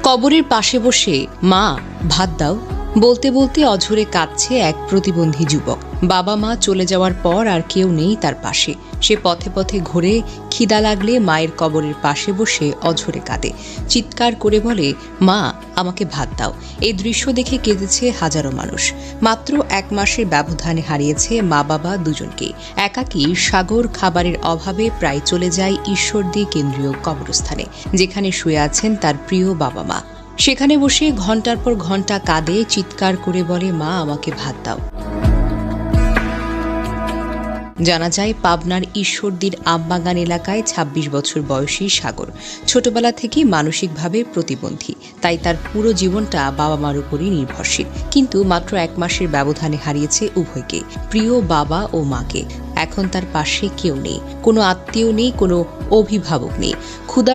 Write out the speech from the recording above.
কবরের পাশে বসে মা ভাত দাও বলতে বলতে অঝরে কাঁদছে এক প্রতিবন্ধী যুবক। বাবা মা চলে যাওয়ার পর আর কেউ নেই তার পাশে। সে পথে পথে ঘুরে খিদা লাগলে মায়ের কবরের পাশে বসে অঝরে কাঁদে, চিৎকার করে বলে, মা আমাকে ভাত দাও। এই দৃশ্য দেখে কেঁদেছে হাজারো মানুষ। মাত্র 1 মাসের ব্যবধানে হারিয়েছে মা বাবা দুজনকে। একাকী সাগর খাবারের অভাবে প্রায় চলে যায় ঈশ্বরদী কেন্দ্রীয় কবরস্থানে, যেখানে শুয়ে আছেন তার প্রিয় বাবা মা। সেখানে বসে ঘন্টার পর ঘন্টা কাঁদে, চিৎকার করে বলে, মা আমাকে ভাত দাও। জানা যায়, পাবনার ঈশ্বরদীর আমবাগান এলাকায় ২৬ বছর বয়সী সাগর ছোটবেলা থেকেই মানসিকভাবে প্রতিবন্ধী, তাই তার পুরো জীবনটা বাবা মার উপরই নির্ভরশীল। কিন্তু মাত্র 1 মাসের ব্যবধানে হারিয়েছে উভয়কে, প্রিয় বাবা ও মাকে। এখন তার পাশে কেউ নেই, কোনো আত্মীয় নেই, কোনো অভিভাবক নেই। ক্ষুধা